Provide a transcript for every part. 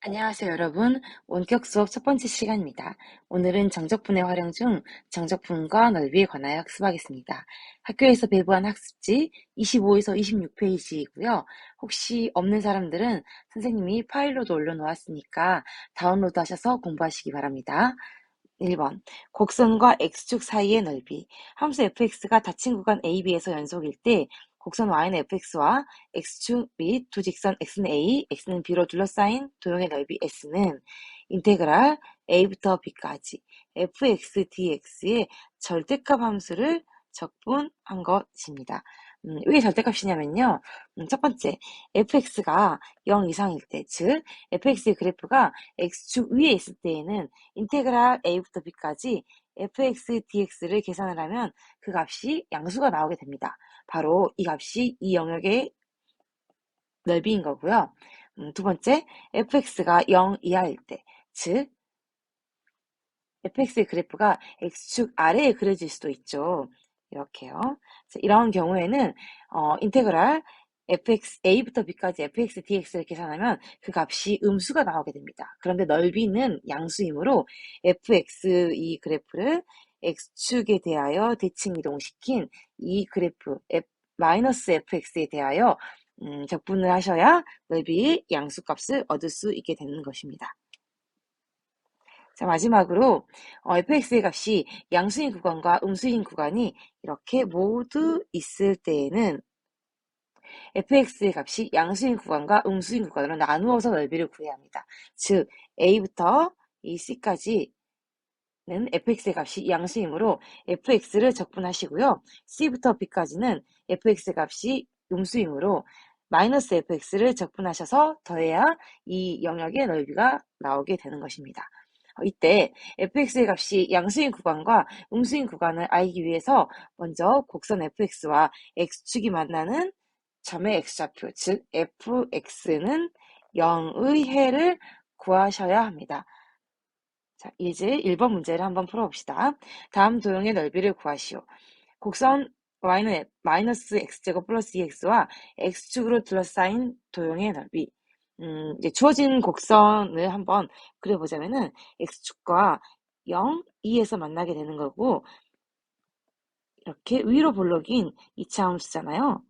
안녕하세요, 여러분. 원격 수업 첫 번째 시간입니다. 오늘은 정적분의 활용 중 정적분과 넓이에 관하여 학습하겠습니다. 학교에서 배부한 학습지 25에서 26페이지이고요. 혹시 없는 사람들은 선생님이 파일로도 올려놓았으니까 다운로드 하셔서 공부하시기 바랍니다. 1번. 곡선과 X축 사이의 넓이. 함수 fx가 닫힌 구간 AB에서 연속일 때 곡선 y는 fx와 x축 및 두 직선 x는 a, x는 b로 둘러싸인 도형의 넓이 s는 인테그랄 a부터 b까지 fx dx의 절대값 함수를 적분한 것입니다. 왜 절대값이냐면요. 첫 번째, fx가 0 이상일 때, 즉 fx의 그래프가 x축 위에 있을 때에는 인테그랄 a부터 b까지 fx dx를 계산을 하면 그 값이 양수가 나오게 됩니다. 바로 이 값이 이 영역의 넓이인 거고요. 두 번째, fx가 0 이하일 때, 즉 fx의 그래프가 x축 아래에 그려질 수도 있죠. 이렇게요. 이런 경우에는 인테그랄 fx a부터 b까지 fx dx를 계산하면 그 값이 음수가 나오게 됩니다. 그런데 넓이는 양수이므로 fx 이 그래프를 x축에 대하여 대칭 이동시킨 이 그래프 마이너스 fx에 대하여 적분을 하셔야 넓이 양수값을 얻을 수 있게 되는 것입니다. 자, 마지막으로 fx의 값이 양수인 구간과 음수인 구간이 이렇게 모두 있을 때에는 fx의 값이 양수인 구간과 음수인 구간으로 나누어서 넓이를 구해야 합니다. 즉 a부터 이 c까지는 fx의 값이 양수이므로 fx를 적분하시고요. c부터 b까지는 fx의 값이 음수이므로 마이너스 fx를 적분하셔서 더해야 이 영역의 넓이가 나오게 되는 것입니다. 이때 fx의 값이 양수인 구간과 음수인 구간을 알기 위해서 먼저 곡선 fx와 x축이 만나는 점의 x좌표, 즉 fx는 0의 해를 구하셔야 합니다. 자, 이제 1번 문제를 한번 풀어봅시다. 다음 도형의 넓이를 구하시오. 곡선 y는 마이너스 x제곱 플러스 2x와 x축으로 둘러싸인 도형의 넓이. 이제 주어진 곡선을 한번 그려보자면은 x축과 0, 2에서 만나게 되는 거고, 이렇게 위로 볼록인 2차 함수잖아요.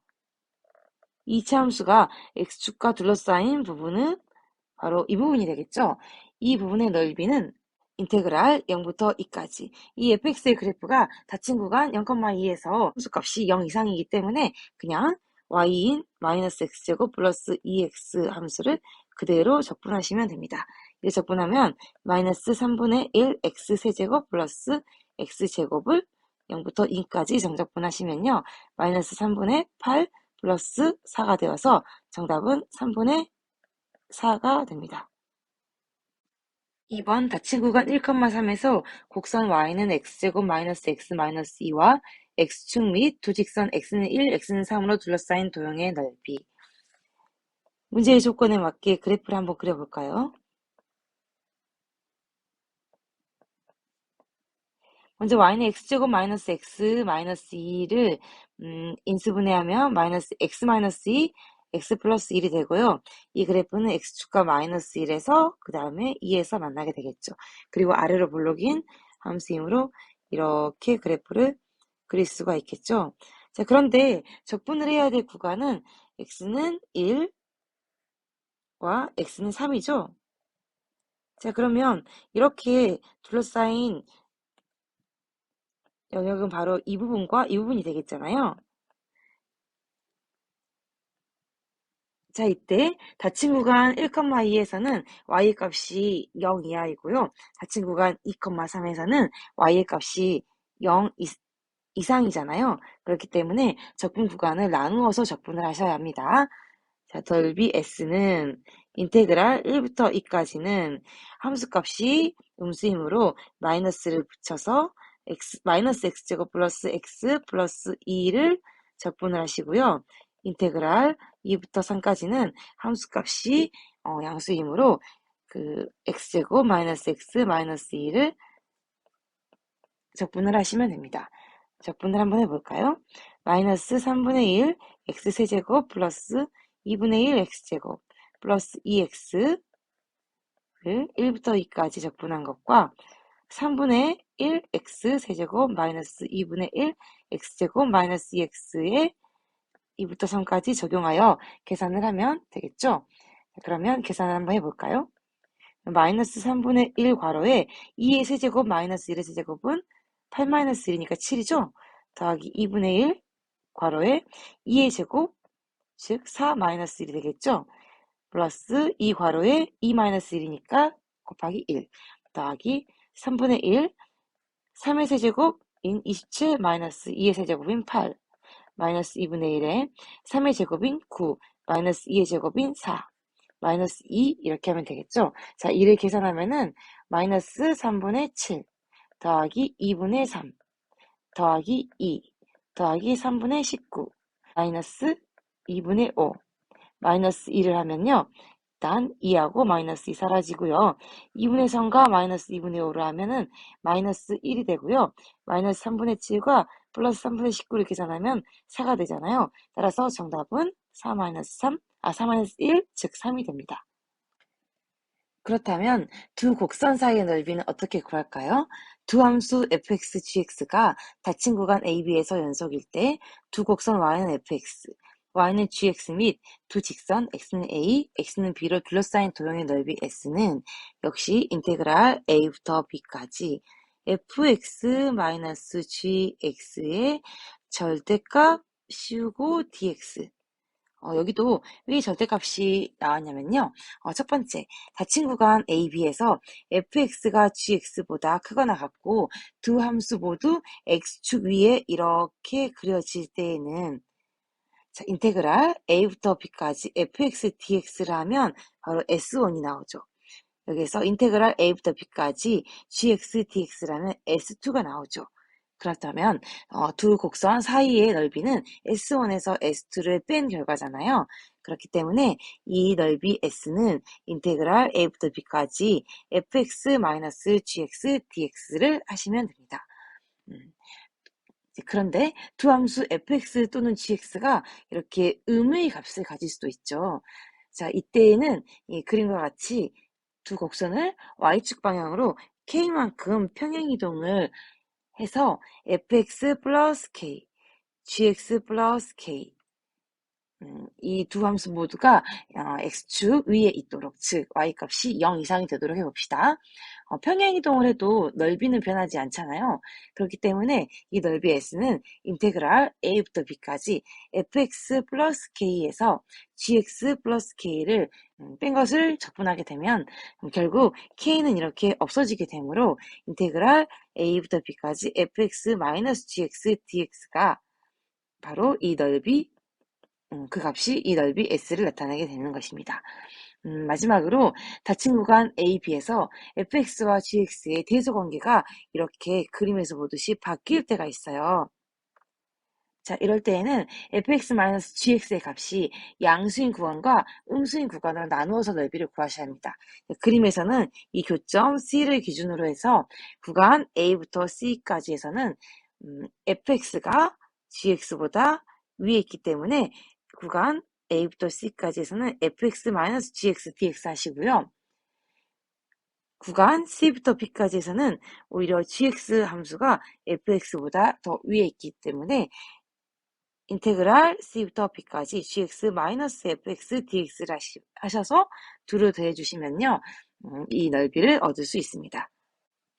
2차 함수가 x축과 둘러싸인 부분은 바로 이 부분이 되겠죠. 이 부분의 넓이는 인테그랄 0부터 2까지. 이 fx의 그래프가 닫힌 구간 0,2에서 함수값이 0 이상이기 때문에 그냥 y인 마이너스 x제곱 플러스 2x 함수를 그대로 적분하시면 됩니다. 이렇게 적분하면 마이너스 3분의 1 x세제곱 플러스 x제곱을 0부터 2까지 정적분하시면요. 마이너스 3분의 8 플러스 4가 되어서 정답은 3분의 4가 됩니다. 2번 닫힌 구간 1,3에서 곡선 y는 x제곱 마이너스 x 마이너스 2와 x축 및 두 직선 x는 1, x는 3으로 둘러싸인 도형의 넓이. 문제의 조건에 맞게 그래프를 한번 그려볼까요? 먼저 y는 x제곱 마이너스 x 마이너스 2를 인수분해하면 마이너스 x 마이너스 2, x 플러스 1이 되고요. 이 그래프는 x축과 마이너스 1에서 그 다음에 2에서 만나게 되겠죠. 그리고 아래로 볼록인 함수이므로 이렇게 그래프를 그릴 수가 있겠죠. 자, 그런데 적분을 해야 될 구간은 x는 1와 x는 3이죠. 자, 그러면 이렇게 둘러싸인 영역은 바로 이 부분과 이 부분이 되겠잖아요. 자, 이때 닫힌 구간 1,2에서는 y 값이 0 이하이고요. 닫힌 구간 2,3에서는 y 값이 0 이상이잖아요. 그렇기 때문에 적분 구간을 나누어서 적분을 하셔야 합니다. 자, 넓이 s는 인테그랄 1부터 2까지는 함수값이 음수이므로 마이너스를 붙여서 마이너스 x제곱 플러스 x 플러스 2를 적분을 하시고요. 인테그랄 2부터 3까지는 함수값이 양수이므로 그 x제곱 마이너스 x 마이너스 2를 적분을 하시면 됩니다. 적분을 한번 해볼까요? 마이너스 3분의 1 x세제곱 플러스 2분의 1 x제곱 플러스 2x 를 1부터 2까지 적분한 것과 3분의 1 x 세제곱 마이너스 2분의 1 x제곱 마이너스 2x에 2부터 3까지 적용하여 계산을 하면 되겠죠? 그러면 계산을 한번 해볼까요? 마이너스 3분의 1 괄호에 2의 세제곱 마이너스 1의 세제곱은 8 마이너스 1이니까 7이죠? 더하기 2분의 1 괄호에 2의 제곱, 즉 4 마이너스 1이 되겠죠? 플러스 2 괄호에 2 마이너스 1이니까 곱하기 1 더하기 3분의 1 3의 세제곱인 27 마이너스 2의 세제곱인 8 마이너스 2분의 1에 3의 제곱인 9 마이너스 2의 제곱인 4 마이너스 2 이렇게 하면 되겠죠. 자, 이를 계산하면은 마이너스 3분의 7 더하기 2분의 3 더하기 2 더하기 3분의 19 마이너스 2분의 5 마이너스 1을 하면요. 일단 2하고 마이너스 2 사라지고요. 2분의 3과 마이너스 2분의 5를 하면은 마이너스 1이 되고요. 마이너스 3분의 7과 플러스 3분의 19를 계산하면 4가 되잖아요. 따라서 정답은 4 마이너스 3, 4 마이너스 1, 즉 3이 됩니다. 그렇다면 두 곡선 사이의 넓이는 어떻게 구할까요? 두 함수 fx, gx가 닫힌 구간 AB에서 연속일 때 두 곡선 y는 fx, y는 gx 및 두 직선 x는 a, x는 b로 둘러싸인 도형의 넓이 s는 역시 인테그랄 a부터 b까지 fx-gx의 절대값 씌우고 dx 여기도 왜 절대값이 나왔냐면요. 첫 번째, 닫힌 구간 AB에서 fx가 gx보다 크거나 같고 두 함수 모두 x축 위에 이렇게 그려질 때에는 자, 인테그랄 a부터 b까지 fx dx를 하면 바로 s1이 나오죠. 여기서 인테그랄 a부터 b까지 gx dx라면 s2가 나오죠. 그렇다면 두 곡선 사이의 넓이는 S1에서 S2를 뺀 결과잖아요. 그렇기 때문에 이 넓이 S는 인테그랄 A부터 B까지 fx-gx dx를 하시면 됩니다. 그런데 두 함수 fx 또는 gx가 이렇게 음의 값을 가질 수도 있죠. 자, 이때에는 이 그림과 같이 두 곡선을 y축 방향으로 k만큼 평행이동을 해서 fx 플러스 k, gx 플러스 k 이 두 함수 모두가 x축 위에 있도록, 즉 y값이 0 이상이 되도록 해봅시다. 평행이동을 해도 넓이는 변하지 않잖아요. 그렇기 때문에 이 넓이 s는 인테그랄 a부터 b까지 fx 플러스 k에서 gx 플러스 k를 뺀 것을 적분하게 되면 결국 k는 이렇게 없어지게 되므로 인테그랄 a부터 b까지 fx 마이너스 gx dx가 바로 이 넓이 그 값이 이 넓이 S를 나타내게 되는 것입니다. 마지막으로 닫힌 구간 AB에서 fx와 gx의 대소관계가 이렇게 그림에서 보듯이 바뀔 때가 있어요. 자, 이럴 때에는 fx-gx의 값이 양수인 구간과 음수인 구간으로 나누어서 넓이를 구하셔야 합니다. 그림에서는 이 교점 C를 기준으로 해서 구간 A부터 C까지에서는 fx가 gx보다 위에 있기 때문에 구간 A부터 C까지에서는 fx-gx dx 하시고요. 구간 C부터 B까지에서는 오히려 gx 함수가 fx보다 더 위에 있기 때문에 인테그랄 C부터 B까지 gx-fx dx를 하셔서 둘을 더해주시면요. 이 넓이를 얻을 수 있습니다.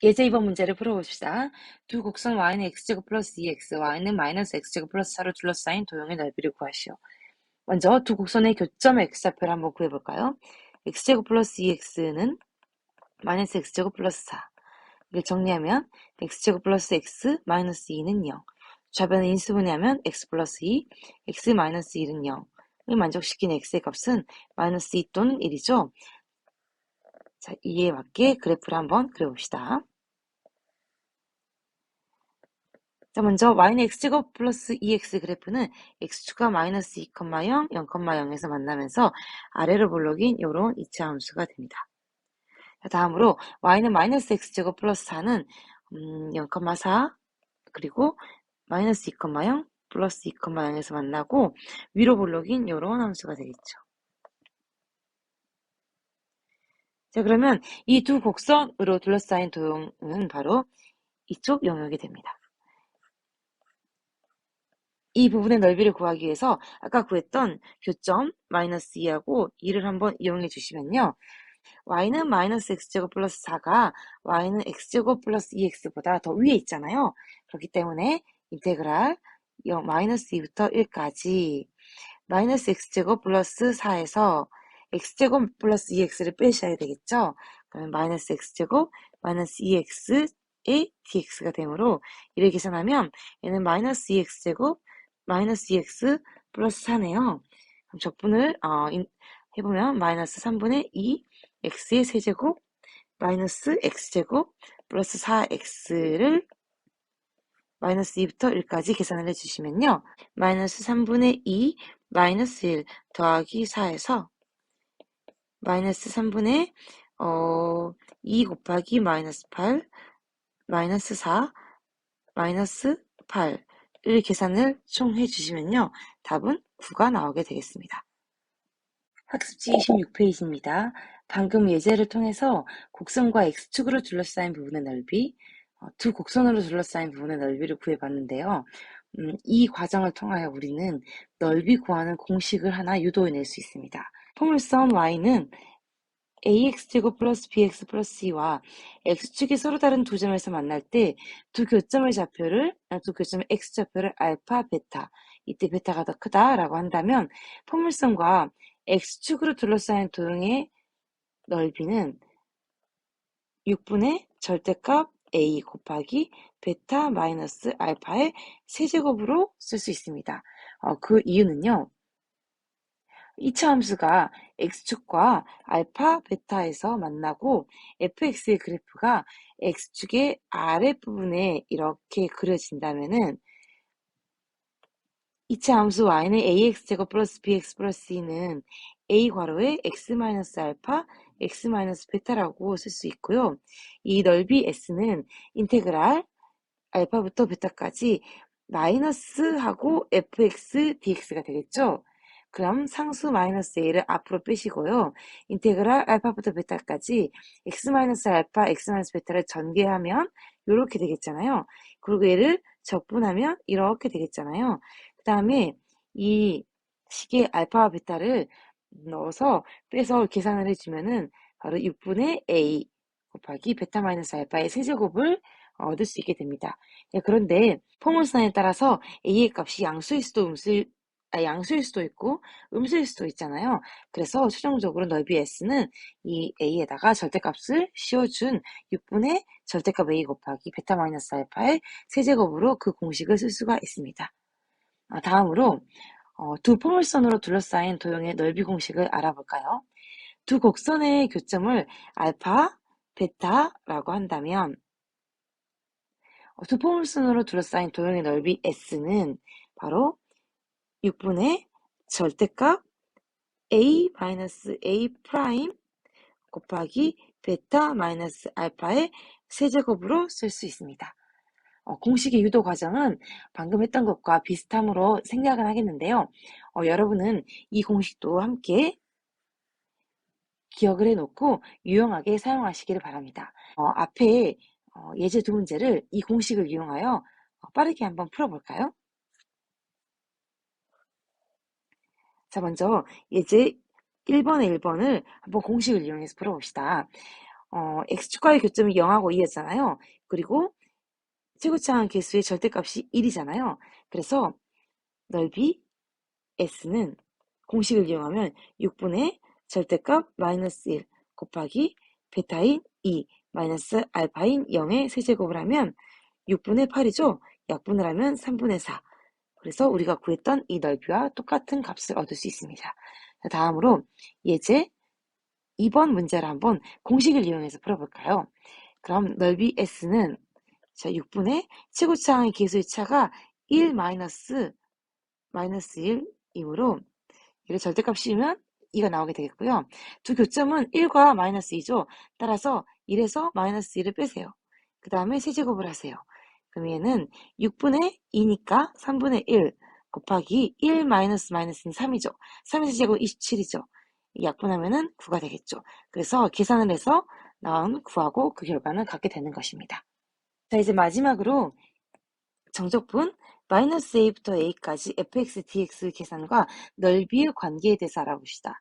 예제 2번 문제를 풀어봅시다. 두 곡선 y는 x제곱 플러스 2x, y는 마이너스 x제곱 플러스 4로 둘러싸인 도형의 넓이를 구하시오. 먼저 두 곡선의 교점 x좌표를 한번 구해볼까요? x제곱 플러스 2x는 마이너스 x제곱 플러스 4. 이걸 정리하면 x제곱 플러스 x 마이너스 2는 0. 좌변을 인수분해하면 x 플러스 2, x 마이너스 1은 0을 만족시키는 x의 값은 마이너스 2 또는 1이죠. 자, 이에 맞게 그래프를 한번 그려봅시다. 자, 먼저 y는 x제곱 플러스 2x 그래프는 x축과 마이너스 2, 0, 0,0에서 만나면서 아래로 볼록인 이런 이차 함수가 됩니다. 자, 다음으로 y는 마이너스 x제곱 플러스 4는 0,4 그리고 마이너스 2, 0 플러스 2, 0에서 만나고 위로 볼록인 이런 함수가 되겠죠. 자, 그러면 이 두 곡선으로 둘러싸인 도형은 바로 이쪽 영역이 됩니다. 이 부분의 넓이를 구하기 위해서 아까 구했던 교점 마이너스 2하고 2를 한번 이용해 주시면요. y는 마이너스 x제곱 플러스 4가 y는 x제곱 플러스 2x보다 더 위에 있잖아요. 그렇기 때문에 인테그랄 마이너스 2부터 1까지 마이너스 x제곱 플러스 4에서 x제곱 플러스 2x를 빼셔야 되겠죠. 그러면 마이너스 x제곱 마이너스 2x의 dx가 되므로 이를 계산하면 얘는 마이너스 2x제곱 마이너스 2x 플러스 4네요. 그럼 적분을 해보면 마이너스 3분의 2 x의 세제곱 마이너스 x제곱 플러스 4x를 마이너스 2부터 1까지 계산을 해주시면요. 마이너스 3분의 2 마이너스 1 더하기 4에서 마이너스 3분의 2 곱하기 마이너스 8 마이너스 4 마이너스 8을 계산을 총 해주시면요. 답은 9가 나오게 되겠습니다. 학습지 26페이지입니다. 방금 예제를 통해서 곡선과 X축으로 둘러싸인 부분의 넓이, 두 곡선으로 둘러싸인 부분의 넓이를 구해봤는데요. 이 과정을 통하여 우리는 넓이 구하는 공식을 하나 유도해낼 수 있습니다. 포물선 y는 ax제곱 플러스 bx 플러스 c와 x축이 서로 다른 두 점에서 만날 때 두 교점의 x좌표를 알파, 베타, 이때 베타가 더 크다라고 한다면 포물선과 x축으로 둘러싸인 도형의 넓이는 6분의 절대값 a 곱하기 베타 마이너스 알파의 세제곱으로 쓸 수 있습니다. 그 이유는요. 2차 함수가 x축과 알파, 베타에서 만나고 fx의 그래프가 x축의 아랫부분에 이렇게 그려진다면은 2차 함수 y는 ax제곱 플러스 bx 플러스 c는 a 괄호에 x 마이너스 알파, x 마이너스 베타라고 쓸 수 있고요. 이 넓이 s는 인테그랄 알파부터 베타까지 마이너스하고 fx dx가 되겠죠. 그럼 상수 마이너스 a를 앞으로 빼시고요. 인테그랄 알파부터 베타까지 x 마이너스 알파, x 마이너스 베타를 전개하면 이렇게 되겠잖아요. 그리고 얘를 적분하면 이렇게 되겠잖아요. 그 다음에 이 식의 알파와 베타를 넣어서 빼서 계산을 해주면은 바로 6분의 a 곱하기 베타 마이너스 알파의 세제곱을 얻을 수 있게 됩니다. 그런데 포물선에 따라서 a의 값이 양수일 수도 있고 음수일 수도 있잖아요. 그래서 최종적으로 넓이 s는 이 a에다가 절대값을 씌워준 6분의 절대값 a 곱하기 베타 마이너스 알파의 세제곱으로 그 공식을 쓸 수가 있습니다. 다음으로 두 포물선으로 둘러싸인 도형의 넓이 공식을 알아볼까요? 두 곡선의 교점을 알파, 베타라고 한다면 두 포물선으로 둘러싸인 도형의 넓이 s는 바로 6분의 절대값 a-a' 곱하기 베타 마이너스 알파의 세제곱으로 쓸 수 있습니다. 공식의 유도 과정은 방금 했던 것과 비슷함으로 생각은 하겠는데요. 여러분은 이 공식도 함께 기억을 해놓고 유용하게 사용하시기를 바랍니다. 앞에 예제 두 문제를 이 공식을 이용하여 빠르게 한번 풀어볼까요? 자, 먼저 예제 1번에 1번을 한번 공식을 이용해서 풀어봅시다. x축과의 교점이 0하고 2였잖아요. 그리고 최고차항 개수의 절대값이 1이잖아요. 그래서 넓이 s는 공식을 이용하면 6분의 절대값 마이너스 1 곱하기 베타인 2 마이너스 알파인 0의 세제곱을 하면 6분의 8이죠. 약분을 하면 3분의 4. 그래서 우리가 구했던 이 넓이와 똑같은 값을 얻을 수 있습니다. 다음으로 예제 2번 문제를 한번 공식을 이용해서 풀어볼까요? 그럼 넓이 s는 6분의 최고차항의 개수의 차가 1 마이너스 1이므로 이를 절대값 씌우면 2가 나오게 되겠고요. 두 교점은 1과 마이너스 2죠. 따라서 1에서 마이너스 2를 빼세요. 그 다음에 세제곱을 하세요. 그럼 얘는 6분의 2니까 3분의 1 곱하기 1 마이너스 마이너스는 3이죠. 3의 세제곱 27이죠. 약분하면은 9가 되겠죠. 그래서 계산을 해서 나온 9하고 그 결과는 같게 되는 것입니다. 자, 이제 마지막으로 정적분 마이너스 a부터 a까지 fx, dx 계산과 넓이의 관계에 대해서 알아봅시다.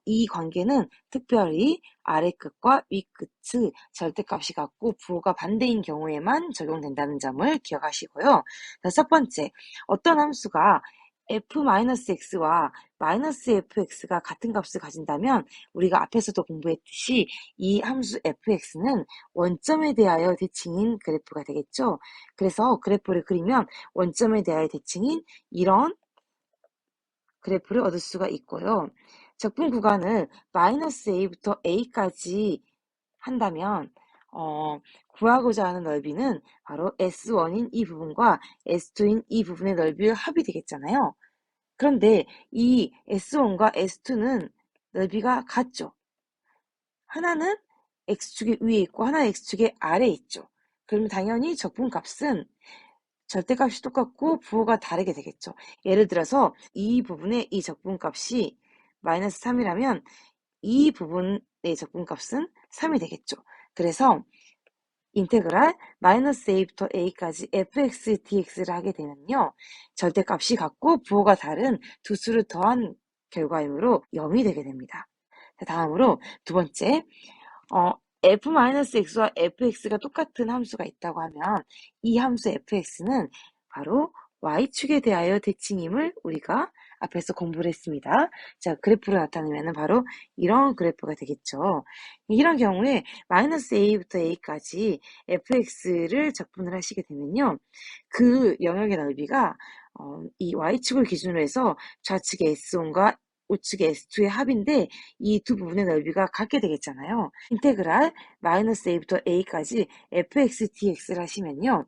이 관계는 특별히 아래 끝과 위 끝의 절대값이 같고 부호가 반대인 경우에만 적용된다는 점을 기억하시고요. 자, 첫 번째, 어떤 함수가 f-x와 마이너스 fx가 같은 값을 가진다면 우리가 앞에서도 공부했듯이 이 함수 fx는 원점에 대하여 대칭인 그래프가 되겠죠. 그래서 그래프를 그리면 원점에 대하여 대칭인 이런 그래프를 얻을 수가 있고요. 적분 구간을 마이너스 a부터 a까지 한다면 구하고자 하는 넓이는 바로 S1인 이 부분과 S2인 이 부분의 넓이의 합이 되겠잖아요. 그런데 이 S1과 S2는 넓이가 같죠. 하나는 X축의 위에 있고 하나는 X축의 아래에 있죠. 그럼 당연히 적분값은 절대값이 똑같고 부호가 다르게 되겠죠. 예를 들어서 이 부분의 이 적분값이 마이너스 3이라면 이 부분의 적분값은 3이 되겠죠. 그래서 인테그랄 마이너스 a부터 a까지 fx dx를 하게 되면요. 절대값이 같고 부호가 다른 두 수를 더한 결과이므로 0이 되게 됩니다. 다음으로 두 번째, f-x와 fx가 똑같은 함수가 있다고 하면 이 함수 fx는 바로 y축에 대하여 대칭임을 우리가 앞에서 공부를 했습니다. 자, 그래프로 나타내면 바로 이런 그래프가 되겠죠. 이런 경우에 마이너스 a부터 a까지 fx를 적분을 하시게 되면요. 그 영역의 넓이가 이 y축을 기준으로 해서 좌측의 s1과 우측의 S2의 합인데 이 두 부분의 넓이가 같게 되겠잖아요. 인테그랄 마이너스 a부터 a까지 fx dx를 하시면요.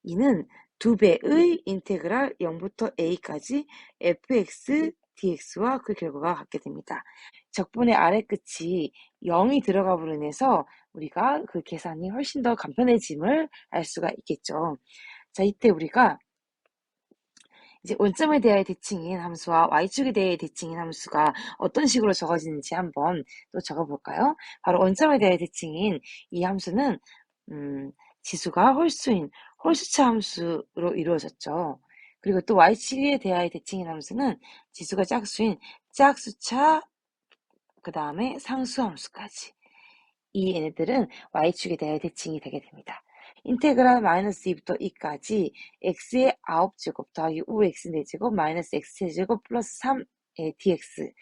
이는 2배의 인테그랄 0부터 a까지 fx dx와 그 결과가 같게 됩니다. 적분의 아래 끝이 0이 들어감으로 인해서 우리가 그 계산이 훨씬 더 간편해짐을 알 수가 있겠죠. 자, 이때 우리가 이제 원점에 대하여 대칭인 함수와 y축에 대해 대칭인 함수가 어떤 식으로 적어지는지 한번 또 적어볼까요? 바로 원점에 대하여 대칭인 이 함수는 지수가 홀수인 홀수차 함수로 이루어졌죠. 그리고 또 y축에 대하여 대칭인 함수는 지수가 짝수인 짝수차 그 다음에 상수 함수까지 이 얘네들은 y축에 대하여 대칭이 되게 됩니다. 인테그랄 마이너스 2부터 2까지 x의 9제곱 더하기 5x 4제곱 마이너스 x제곱 플러스 3의 dx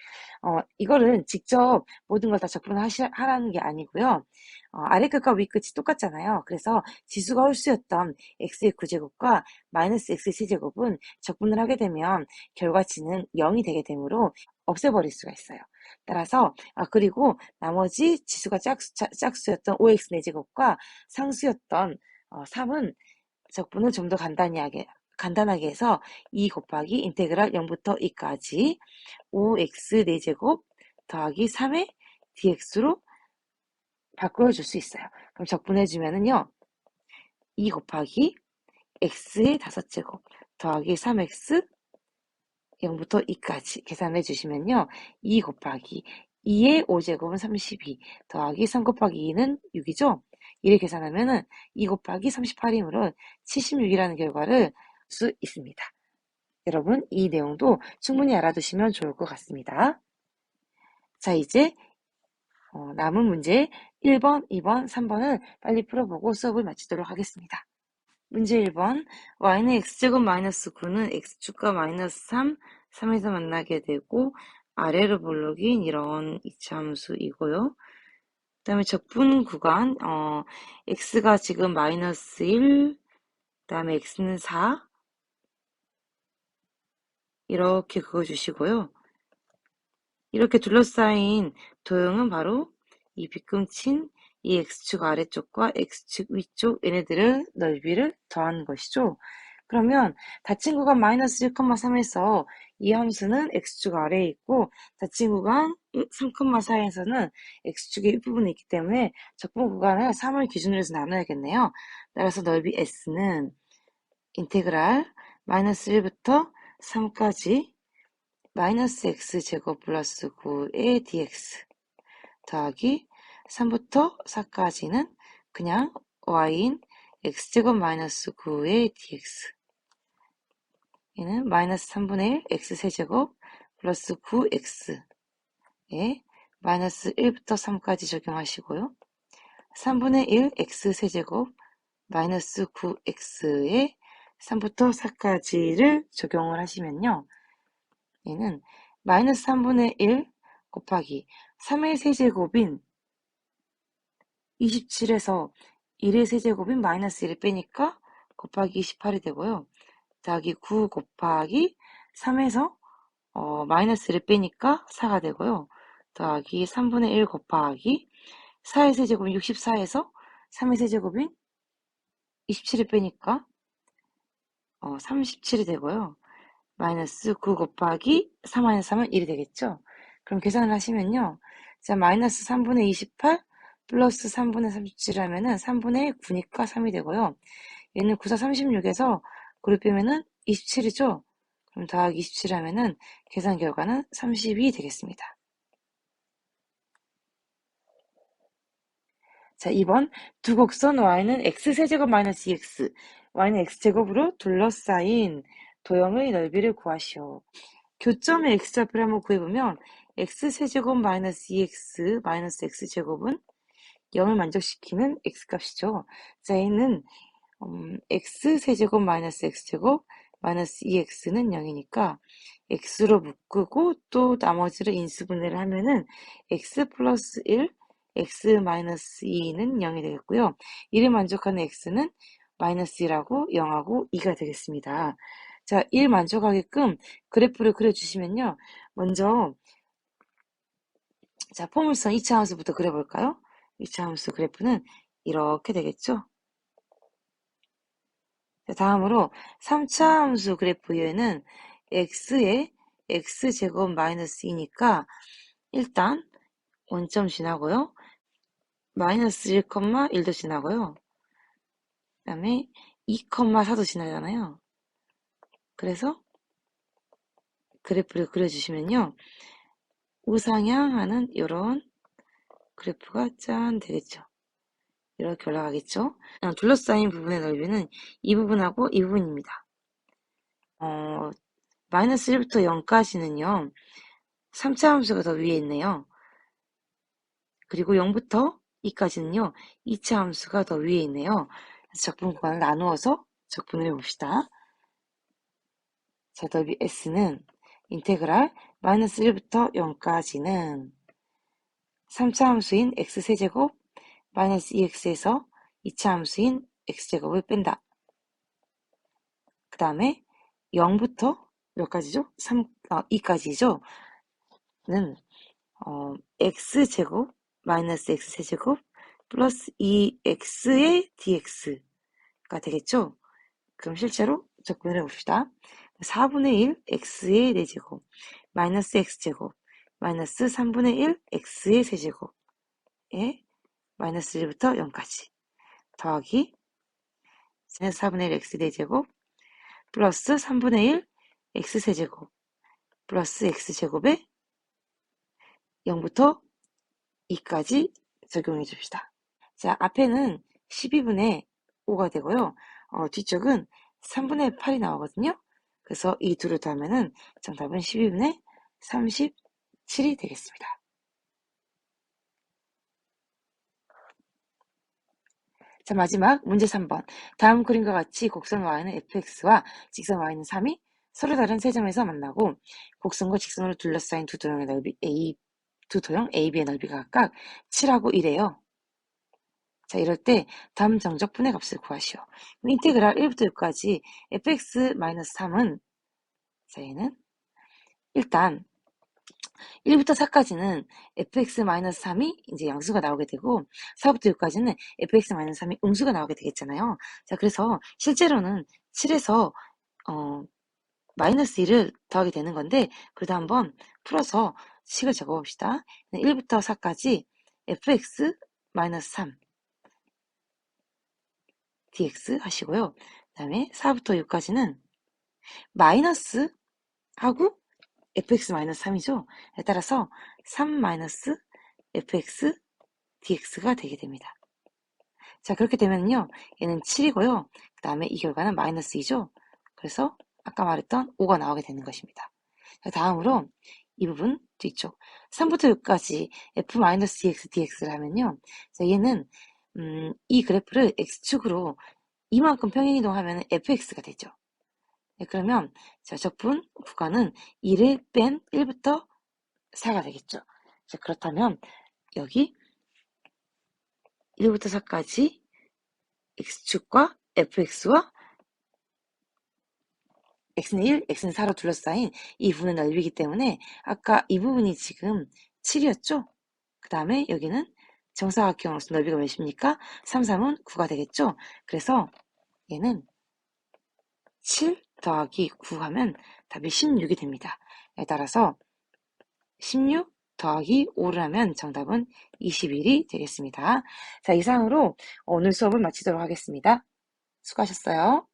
이거를 직접 모든 걸 다 적분하라는 게 아니고요. 아래 끝과 위 끝이 똑같잖아요. 그래서 지수가 홀수였던 x의 9제곱과 마이너스 x의 세제곱은 적분을 하게 되면 결과치는 0이 되게 되므로 없애버릴 수가 있어요. 따라서 그리고 나머지 지수가 짝수였던 5x 4제곱과 상수였던 3은 적분을 좀 더 간단하게 해서 2 곱하기 인테그랄 0부터 2까지 5x 4제곱 더하기 3의 dx로 바꿔줄 수 있어요. 그럼 적분해주면은요. 2 곱하기 x의 5제곱 더하기 3x 0부터 2까지 계산해 주시면요. 2 곱하기 2의 5제곱은 32 더하기 3 곱하기 2는 6이죠. 이를 계산하면은 2 곱하기 38이므로 76이라는 결과를 수 있습니다. 여러분 이 내용도 충분히 알아두시면 좋을 것 같습니다. 자, 이제 남은 문제 1번, 2번, 3번을 빨리 풀어보고 수업을 마치도록 하겠습니다. 문제 1번 y는 x제곱 마이너스 9는 x축과 마이너스 3, 3에서 만나게 되고 아래로 볼록인 이런 이차함수이고요. 그 다음에 적분 구간 x가 지금 마이너스 1, 그 다음에 x는 4 이렇게 그어주시고요. 이렇게 둘러싸인 도형은 바로 이 빗금친 이 x축 아래쪽과 x축 위쪽 얘네들의 넓이를 더한 것이죠. 그러면 닫힌 구간 마이너스 1,3에서 이 함수는 x축 아래에 있고 닫힌 구간 3,4에서는 x축의 윗부분에 있기 때문에 적분 구간을 3을 기준으로 해서 나눠야겠네요. 따라서 넓이 s는 인테그랄 마이너스 1부터 3까지 마이너스 x제곱 플러스 9의 dx 더하기 3부터 4까지는 그냥 y인 x제곱 마이너스 9의 dx 얘는 마이너스 3분의 1 x세제곱 플러스 9x에 마이너스 1부터 3까지 적용하시고요. 3분의 1 x세제곱 마이너스 9x에 3부터 4까지를 적용을 하시면요. 얘는 마이너스 3분의 1 곱하기 3의 세제곱인 27에서 1의 세제곱인 마이너스 1을 빼니까 곱하기 28이 되고요. 더하기 9 곱하기 3에서 마이너스 1을 빼니까 4가 되고요. 더하기 3분의 1 곱하기 4의 세제곱인 64에서 3의 세제곱인 27을 빼니까 37이 되고요. 마이너스 9 곱하기 4 마이너스 3은 1이 되겠죠? 그럼 계산을 하시면요. 자, 마이너스 3분의 28 플러스 3분의 37 하면은 3분의 9니까 3이 되고요. 얘는 9, 4, 36에서 9를 빼면은 27이죠? 그럼 더하기 27 하면은 계산 결과는 30이 되겠습니다. 자, 2번 두 곡선 y는 x세제곱 마이너스 2x, y는 x제곱으로 둘러싸인 도형의 넓이를 구하시오. 교점의 x좌표를 한번 구해보면 x세제곱 마이너스 2x 마이너스 x제곱은 0을 만족시키는 x값이죠. 자, 얘는 x세제곱 마이너스 x제곱 마이너스 2x는 0이니까 x로 묶고 또 나머지를 인수분해를 하면은 x 플러스 1, x 마이너스 2는 0이 되겠고요. 이를 만족하는 x는 마이너스 1하고 0하고 2가 되겠습니다. 자, 1 만족하게끔 그래프를 그려주시면요. 먼저 자, 포물선 2차 함수부터 그려볼까요? 2차 함수 그래프는 이렇게 되겠죠? 자, 다음으로 3차 함수 그래프에는 x에 x제곱 마이너스 2니까 일단 원점 지나고요. 마이너스 1,1도 지나고요. 그 다음에 2,4도 지나잖아요. 그래서 그래프를 그려주시면요. 우상향하는 이런 그래프가 짠 되겠죠. 이렇게 올라가겠죠. 둘러싸인 부분의 넓이는 이 부분하고 이 부분입니다. 마이너스 1부터 0까지는요. 3차 함수가 더 위에 있네요. 그리고 0부터 2까지는요. 2차 함수가 더 위에 있네요. 그래서 적분 구간을 나누어서 적분을 해봅시다. 자, 넓이 S는 인테그랄 마이너스 1부터 0까지는 3차 함수인 X세제곱 마이너스 2X에서 2차 함수인 X제곱을 뺀다. 그 다음에 0부터 몇 가지죠? 2까지죠? 는 X제곱 마이너스 X세제곱 플러스 2X의 dx가 되겠죠? 그럼 실제로 접근을 해봅시다. 4분의 1 x의 4제곱 마이너스 x제곱 마이너스 3분의 1 x의 세제곱에 마이너스 1부터 0까지 더하기 4분의 1 x 4제곱 플러스 3분의 1 x 세제곱 플러스 x제곱에 0부터 2까지 적용해 줍시다. 자, 앞에는 12분의 5가 되고요. 뒤쪽은 3분의 8이 나오거든요. 그래서 이 둘을 더하면은 정답은 12분의 37이 되겠습니다. 자, 마지막 문제 3번. 다음 그림과 같이 곡선 y는 fx와 직선 y는 3이 서로 다른 세 점에서 만나고 곡선과 직선으로 둘러싸인 두 도형의 넓이 두 도형 AB의 넓이가 각각 7하고 1이에요. 자, 이럴 때 다음 정적분의 값을 구하시오. 인테그랄 1부터 6까지 fx-3은 자, 얘는 일단 1부터 4까지는 fx-3이 이제 양수가 나오게 되고 4부터 6까지는 fx-3이 음수가 나오게 되겠잖아요. 자, 그래서 실제로는 7에서 마이너스 1을 더하게 되는 건데 그래도 한번 풀어서 식을 적어봅시다. 1부터 4까지 fx-3 dx 하시고요. 그 다음에 4부터 6까지는 마이너스 하고 fx-3이죠. 따라서 3-fx dx가 되게 됩니다. 자, 그렇게 되면요. 얘는 7이고요. 그 다음에 이 결과는 마이너스 2죠. 그래서 아까 말했던 5가 나오게 되는 것입니다. 자, 다음으로 이 부분 뒤쪽 3부터 6까지 f-dx, dx를 하면요. 자, 얘는 이 그래프를 x축으로 이만큼 평행이동하면 fx가 되죠. 네, 그러면 자, 적분 구간은 1을 뺀 1부터 4가 되겠죠. 자, 그렇다면 여기 1부터 4까지 x축과 fx와 x는 1, x는 4로 둘러싸인 이 부분의 넓이기 때문에 아까 이 부분이 지금 7이었죠? 그 다음에 여기는 정사각형으로서 넓이가 몇입니까? 3, 3은 9가 되겠죠? 그래서 얘는 7 더하기 9 하면 답이 16이 됩니다. 따라서 16 더하기 5를 하면 정답은 21이 되겠습니다. 자, 이상으로 오늘 수업을 마치도록 하겠습니다. 수고하셨어요.